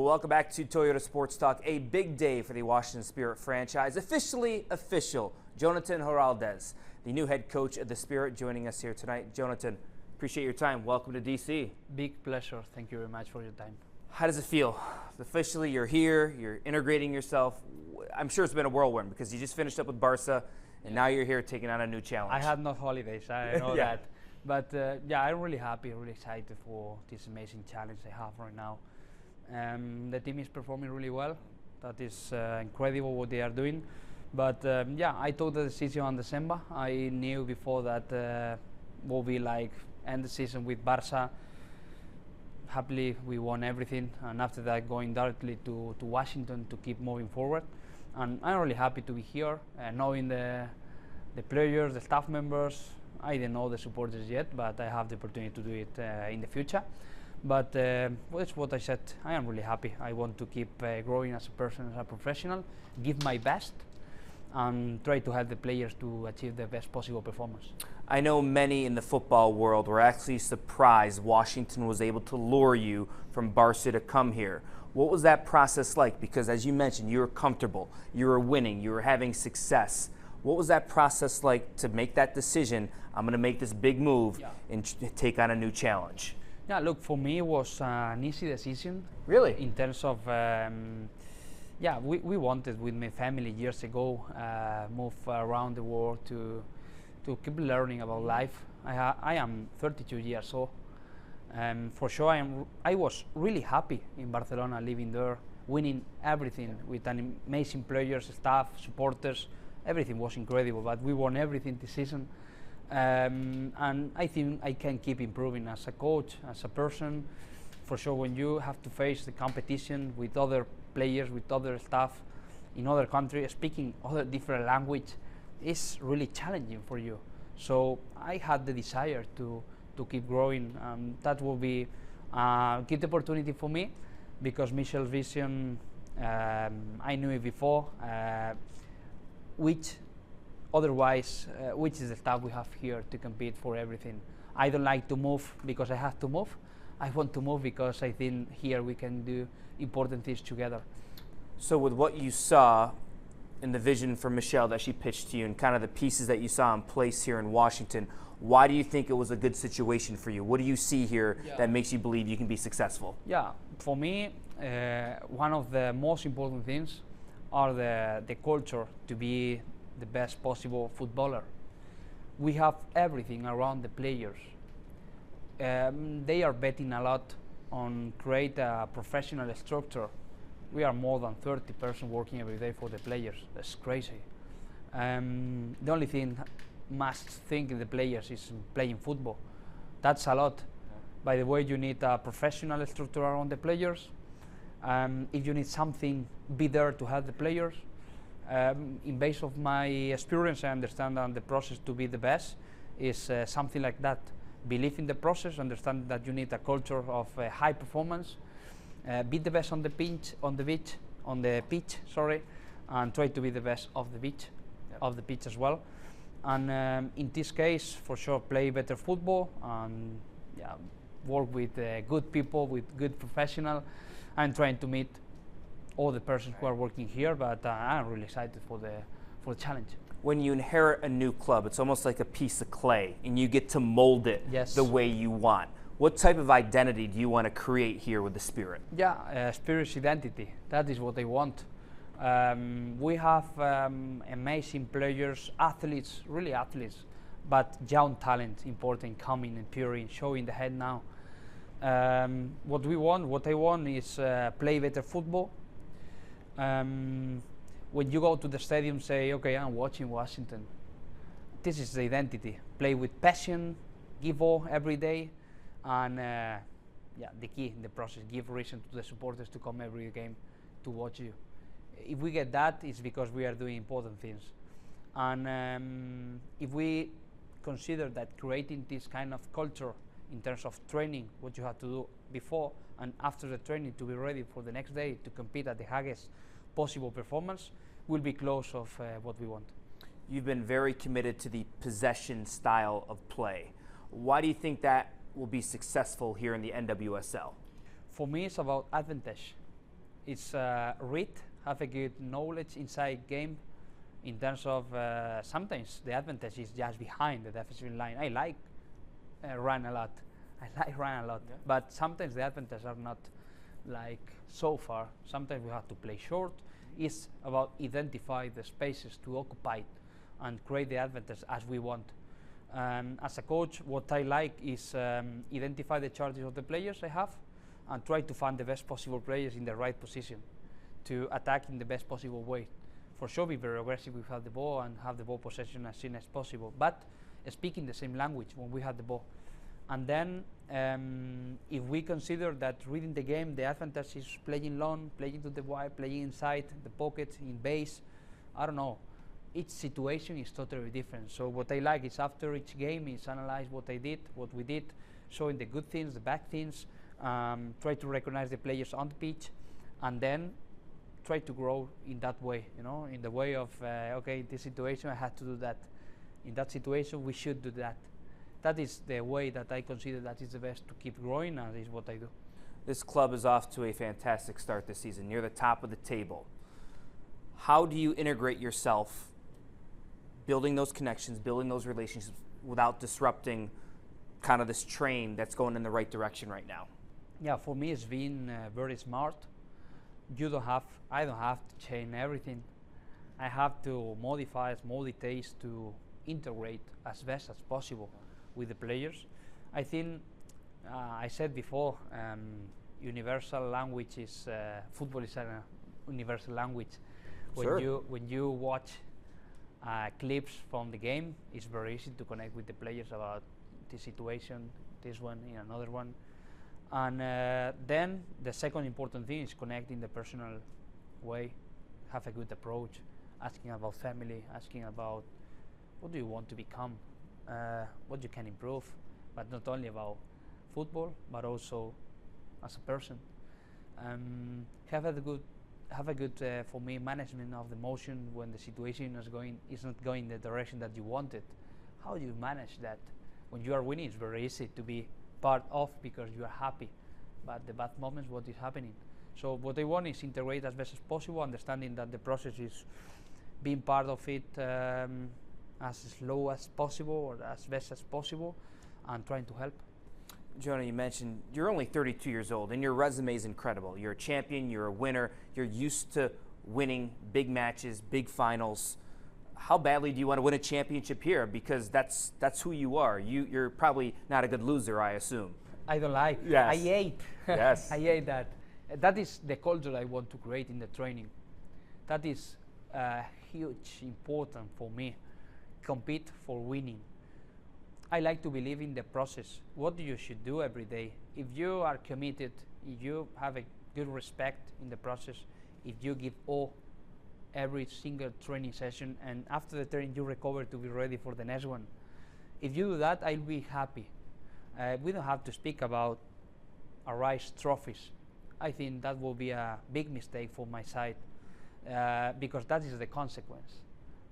welcome back to Toyota Sports Talk. A big day for the Washington Spirit franchise. Officially official. Jonatan Giraldez, the new head coach of the Spirit, joining us here tonight. Jonatan, appreciate your time. Welcome to DC. Big pleasure. Thank you very much for your time. How does it feel? Officially, you're here. You're integrating yourself. I'm sure it's been a whirlwind because you just finished up with Barca, and now you're here taking on a new challenge. I had no holidays. I know Yeah. that. But yeah, I'm really happy, really excited for this amazing challenge I have right now. The team is performing really well. That is incredible what they are doing. But yeah, I took the decision in December. I knew before that will be like end the season with Barca. Happily, we won everything, and after that, going directly to Washington to keep moving forward. And I'm really happy to be here, knowing the players, the staff members. I didn't know the supporters yet, but I have the opportunity to do it in the future. But that's what I said. I am really happy. I want to keep growing as a person, as a professional, give my best, and try to help the players to achieve the best possible performance. I know many in the football world were actually surprised Washington was able to lure you from Barca to come here. What was that process like? Because as you mentioned, you were comfortable, you were winning, you were having success. What was that process like to make that decision? I'm going to make this big move and take on a new challenge. Yeah, look, for me it was an easy decision. Really? In terms of, yeah, we wanted with my family years ago, move around the world to keep learning about life. I am 32 years old. For sure, I was really happy in Barcelona, living there, winning everything with an amazing players, staff, supporters. Everything was incredible, but we won everything this season. And I think I can keep improving as a coach, as a person. For sure, when you have to face the competition with other players, with other staff in other countries, speaking other different language, it's really challenging for you. So I had the desire to keep growing. That will be a good opportunity for me, because Michel's vision, I knew it before, which is the staff we have here to compete for everything. I don't like to move because I have to move. I want to move because I think here we can do important things together. So with what you saw in the vision from Michelle that she pitched to you and kind of the pieces that you saw in place here in Washington, why do you think it was a good situation for you? What do you see here that makes you believe you can be successful? Yeah, for me, one of the most important things are the culture to be the best possible footballer. We have everything around the players. They are betting a lot on create a professional structure. We are more than 30 persons working every day for the players. That's crazy. The only thing must think in the players is playing football. That's a lot. By the way, you need a professional structure around the players. If you need something, be there to help the players. In base of my experience, I understand that the process to be the best is something like that. Believe in the process, understand that you need a culture of high performance, be the best on the pitch, and try to be the best of the pitch as well. And in this case, for sure, play better football and work with good people, with good professionals. I'm trying to meet all the persons who are working here, but I'm really excited for the challenge. When you inherit a new club, it's almost like a piece of clay, and you get to mold it the way you want. What type of identity do you want to create here with the Spirit? Yeah, Spirit's identity. That is what I want. We have amazing players, athletes, really athletes, but young talent, important, coming and appearing, showing the head now. What I want is play better football. When you go to the stadium, say, okay, I'm watching Washington. This is the identity. Play with passion, give all every day, and the key in the process, give reason to the supporters to come every game to watch you. If we get that, it's because we are doing important things. And if we consider that creating this kind of culture in terms of training, what you have to do before and after the training to be ready for the next day to compete at the highest possible performance, will be close of what we want. You've been very committed to the possession style of play. Why do you think that will be successful here in the NWSL? For me, it's about advantage. It's read, have a good knowledge inside game. In terms of sometimes the advantage is just behind the defensive line. I like run a lot. I like run a lot, yeah. but sometimes the advantages are not like so far. Sometimes we have to play short. It's about identify the spaces to occupy and create the advantage as we want. As a coach, what I like is identify the charges of the players I have and try to find the best possible players in the right position to attack in the best possible way. For sure, be very aggressive with the ball and have the ball possession as soon as possible, but speaking the same language when we have the ball. And then if we consider that reading the game, the advantage is playing long, playing to the wide, playing inside the pocket, in base, I don't know. Each situation is totally different. So what I like is after each game is analyze what I did, what we did, showing the good things, the bad things, try to recognize the players on the pitch, and then try to grow in that way, you know, in the way of, okay, in this situation I had to do that. In that situation we should do that. That is the way that I consider that is the best to keep growing, and is what I do. This club is off to a fantastic start this season. You're the top of the table. How do you integrate yourself, building those connections, building those relationships without disrupting kind of this train that's going in the right direction right now? Yeah, for me it's been very smart. I don't have to change everything. I have to modify small details to integrate as best as possible with the players. I think I said before, universal language is football is a universal language. Sure. When you watch clips from the game, it's very easy to connect with the players about this situation, this one, in another one. And then the second important thing is connect in the personal way, have a good approach, asking about family, asking about what do you want to become, what you can improve, but not only about football, but also as a person. Have a good for me, management of the emotion when the situation is not going the direction that you wanted. How do you manage that? When you are winning, it's very easy to be part of because you are happy, but the bad moments, what is happening? So what I want is integrate as best as possible, understanding that the process is being part of it as slow as possible or as best as possible, and trying to help. Jonah, you mentioned you're only 32 years old, and your resume is incredible. You're a champion, you're a winner, you're used to winning big matches, big finals. How badly do you want to win a championship here? Because that's who you are. You're probably not a good loser, I assume. I don't like. Yes. I hate. Yes. I hate that. That is the culture I want to create in the training. That is huge, important for me. Compete for winning. I like to believe in the process. What you should do every day. If you are committed, if you have a good respect in the process, if you give all every single training session, and after the training you recover to be ready for the next one. If you do that, I'll be happy. We don't have to speak about arise trophies. I think that will be a big mistake for my side because that is the consequence,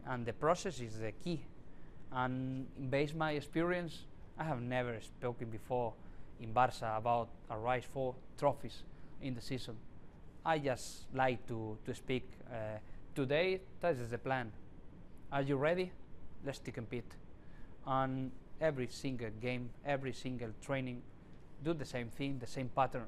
and the process is the key. And based on my experience, I have never spoken before in Barca about arise for trophies in the season. I just like to speak. Today, that is the plan. Are you ready? Let's compete. On every single game, every single training, do the same thing, the same pattern.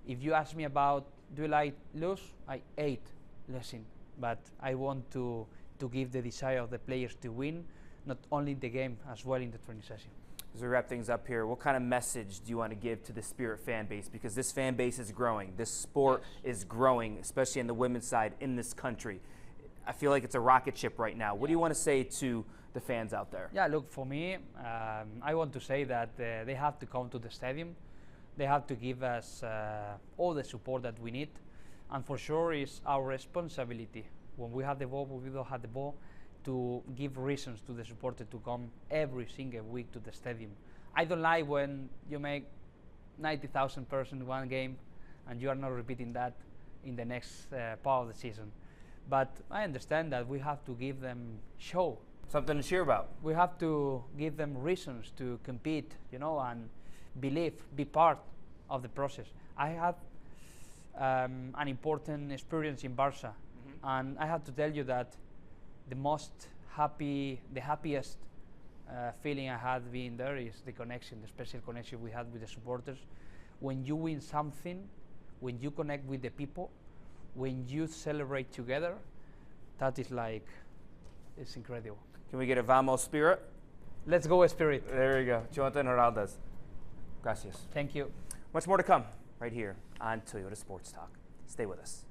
If you ask me about do you like lose, I hate losing, but I want to give the desire of the players to win, not only in the game, as well in the training session. As we wrap things up here, what kind of message do you want to give to the Spirit fan base? Because this fan base is growing. This sport is growing, especially on the women's side in this country. I feel like it's a rocket ship right now. What do you want to say to the fans out there? Yeah, look, for me, I want to say that they have to come to the stadium. They have to give us all the support that we need. And for sure, it's our responsibility, when we have the ball, when we don't have the ball, to give reasons to the supporter to come every single week to the stadium. I don't like when you make 90,000 persons in one game and you are not repeating that in the next part of the season. But I understand that we have to give them show. Something to cheer about. We have to give them reasons to compete, you know, and believe, be part of the process. I an important experience in Barca. And I have to tell you that the happiest feeling I had being there is the connection, the special connection we had with the supporters. When you win something, when you connect with the people, when you celebrate together, that is like, it's incredible. Can we get a Vamos spirit? Let's go, Spirit. There you go. Jonatan Giraldez. Gracias. Thank you. Much more to come right here on Toyota Sports Talk. Stay with us.